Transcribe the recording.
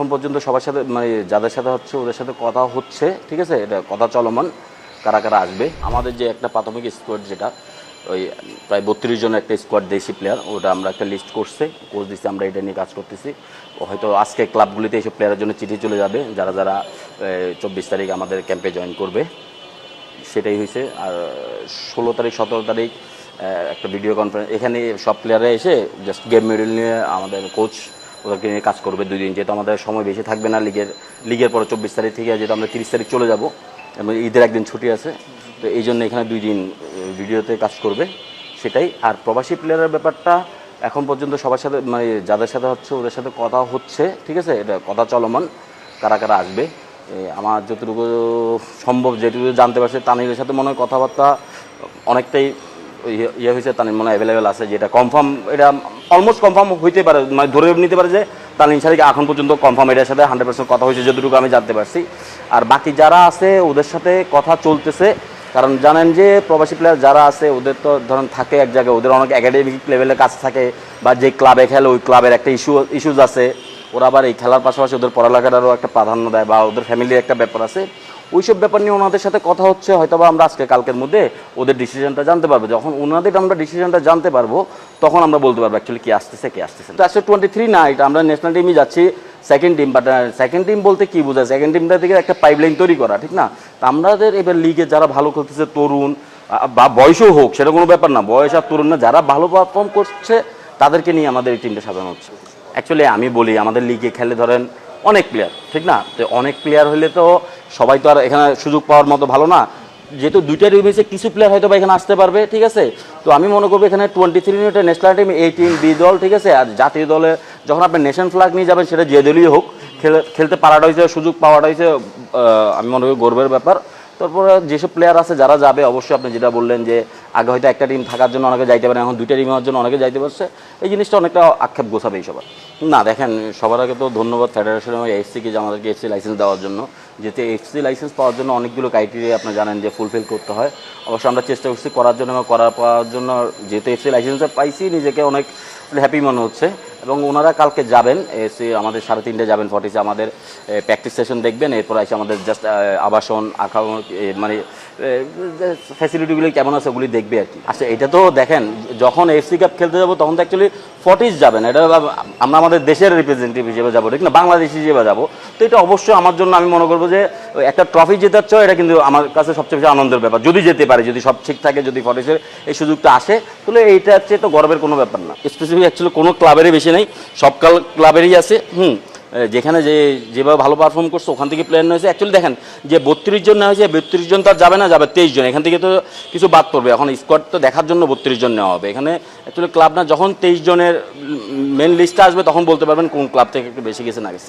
এখন পর্যন্ত সবার সাথে মানে যাদের সাথে হচ্ছে ওদের সাথে কথা হচ্ছে, ঠিক আছে, এটা কথা চলমান, কারা কারা আসবে। আমাদের যে একটা প্রাথমিক স্কোয়াড, যেটা ওই প্রায় 32 জন একটা স্কোয়াড দেশি প্লেয়ার, ওটা আমরা একটা লিস্ট করছে, কোচ দিচ্ছি, আমরা এটা নিয়ে কাজ করতেছি। হয়তো আজকে ক্লাবগুলিতে এইসব প্লেয়ারের জন্য চিঠি চলে যাবে, যারা যারা 24 তারিখ আমাদের ক্যাম্পে জয়েন করবে, সেটাই হয়েছে। আর 16 তারিখ 17 তারিখ একটা ভিডিও কনফারেন্স, এখানে সব প্লেয়াররা এসে জাস্ট গেম মেডেল নিয়ে আমাদের কোচ ওদেরকে নিয়ে কাজ করবে 2 দিন, যেহেতু আমাদের সময় বেশি থাকবে না লিগের পরে 24 তারিখ থেকে, যেহেতু আমরা 30 তারিখ চলে যাব এবং ঈদের একদিন ছুটি আছে, তো এই জন্য এখানে 2 দিন ভিডিওতে কাজ করবে, সেটাই। আর প্রবাসী প্লেয়ারের ব্যাপারটা এখন পর্যন্ত সবার সাথে মানে যাদের সাথে হচ্ছে ওদের সাথে কথা হচ্ছে, ঠিক আছে, এটা কথা চলমান, কারা কারা আসবে। আমার যতটুকু সম্ভব যেটুকু জানতে পারছি, তানিমের সাথে মনে হয় কথাবার্তা অনেকটাই ইয়ে হয়েছে, তানিম মনে হয় অ্যাভেলেবেল আছে, যেটা কনফার্ম, এটা অলমোস্ট কনফার্ম হইতে পারে, মানে ধরে নিতে পারে যে তানিম সারিকে এখন পর্যন্ত কনফার্ম এটার সাথে 100% কথা হয়েছে, যতটুকু আমি জানতে পারছি। আর বাকি যারা আছে ওদের সাথে কথা চলতেছে, কারণ জানেন যে প্রবাসী প্লেয়ার যারা আছে ওদের তো ধরেন থাকে এক জায়গায়, ওদের অনেক একাডেমিক লেভেলের কাজ থাকে, বা যে ক্লাবে খেলে ওই ক্লাবের একটা ইস্যুজ আছে, ওরা আবার এই খেলার পাশাপাশি ওদের পড়ালেখাটারও একটা প্রাধান্য দেয়, বা ওদের ফ্যামিলির একটা ব্যাপার আছে, ওইসব ব্যাপার নিয়ে ওনাদের সাথে কথা হচ্ছে। হয়তো বা আমরা আজকে কালকের মধ্যে ওদের ডিসিশনটা জানতে পারবো। যখন ওনাদের আমরা ডিসিশনটা জানতে পারবো, তখন আমরা বলতে পারবো অ্যাকচুয়ালি কি আসতেছে কি আসতেছে। তো আসলে 23 না, এটা আমরা ন্যাশনাল টিমই যাচ্ছি, second team. But second team বলতে কি বোঝায়, সেকেন্ড টিমটা থেকে একটা পাইপলাইন তৈরি করা, ঠিক না? তো আমাদের এবার লিগে যারা ভালো খেলতেছে, তরুণ বা বয়সও হোক, সেটা কোনো ব্যাপার না, বয়স আর তরুণ না, যারা ভালো পারফর্ম করছে তাদেরকে নিয়ে আমাদের এই টিমটা সাজানো হচ্ছে। অ্যাকচুয়ালি আমি বলি, আমাদের লিগে খেলে ধরেন অনেক প্লেয়ার, ঠিক না? তো অনেক প্লেয়ার হলে তো সবাই তো আর এখানে সুযোগ পাওয়ার মতো ভালো না, যেহেতু 2টা টিম হয়েছে, কিছু প্লেয়ার হয়তো বা এখানে আসতে পারবে, ঠিক আছে। তো আমি মনে করবো এখানে 23 মিনিটের ন্যাশনাল টিম, এই টিম, বি দল, ঠিক আছে। আর জাতীয় দলে যখন আপনি নেশন ফ্ল্যাগ নিয়ে যাবেন, সেটা যে দলই হোক, খেলতে পারাটা হয়েছে, সুযোগ পাওয়াটা হয়েছে, আমি মনে করি গর্বের ব্যাপার। তারপরে যেসব প্লেয়ার আছে যারা যাবে, অবশ্যই আপনি যেটা বললেন যে আগে হয়তো একটা টিম থাকার জন্য অনেকে যাইতে পারে, এখন 2টা টিম হওয়ার জন্য অনেকে যাইতে পারছে, এই জিনিসটা অনেকটা আক্ষেপ গোছাবে এই সবার। না দেখেন, সবার আগে তো ধন্যবাদ ফেডারেশন এবং এফসিকে যে আমাদেরকে এফসি লাইসেন্স দেওয়ার জন্য। যেহেতু এফসি লাইসেন্স পাওয়ার জন্য অনেকগুলো ক্রাইটেরিয়া আপনি জানেন যে ফুলফিল করতে হয়, অবশ্যই আমরা চেষ্টা করছি করার জন্য এবং পাওয়ার জন্য। যেহেতু এফসি লাইসেন্সটা পাইছি, নিজেকে অনেক হ্যাপি মনে হচ্ছে। এবং ওনারা কালকে যাবেন, এসে আমাদের 3:30 যাবেন ফর্টিসে, আমাদের প্র্যাকটিস সেশন দেখবেন, এরপর এসে আমাদের জাস্ট আবাসন আঁকা মানে ফ্যাসিলিটিগুলি কেমন আছে ওগুলি দেখবে আর কি। আচ্ছা, এটা তো দেখেন, যখন এফসি কাপ খেলতে যাবো তখন তো অ্যাকচুয়ালি ফর্টিস যাবেন, এটা আমরা আমাদের দেশের রিপ্রেজেন্টেটিভ হিসেবে যাবো, ঠিক না, বাংলাদেশ হিসেবে যাবো। তো এটা অবশ্যই আমার জন্য, আমি মনে করবো যে একটা ট্রফি জেতার চেয়ে এটা কিন্তু আমার কাছে সবচেয়ে বেশি আনন্দের ব্যাপার, যদি যেতে পারে, যদি সব ঠিক থাকে, যদি ফর্টিসের এই সুযোগটা আসে, তাহলে এইটা হচ্ছে তো গর্বের কোনো ব্যাপার না। স্পেসিফিক অ্যাকচুয়ালি কোনো ক্লাবেরই বেশি নেই, সব ক্লাবেরই আছে। যেখানে যেভাবে ভালো পারফর্ম করছে ওখান থেকে প্লেয়ার নেওয়া হয়েছে। অ্যাকচুয়ালি দেখেন, যে 32 জন নেওয়া হয়েছে, 32 জন তার যাবে না, যাবে 23 জন, এখান থেকে তো কিছু বাদ পড়বে। এখন স্কোয়াড তো দেখার জন্য 32 জন নেওয়া হবে এখানে। অ্যাকচুয়ালি ক্লাব না, যখন 23 জনের মেন লিস্টটা আসবে তখন বলতে পারবেন কোন ক্লাব থেকে একটু বেশি গেছে না গেছে।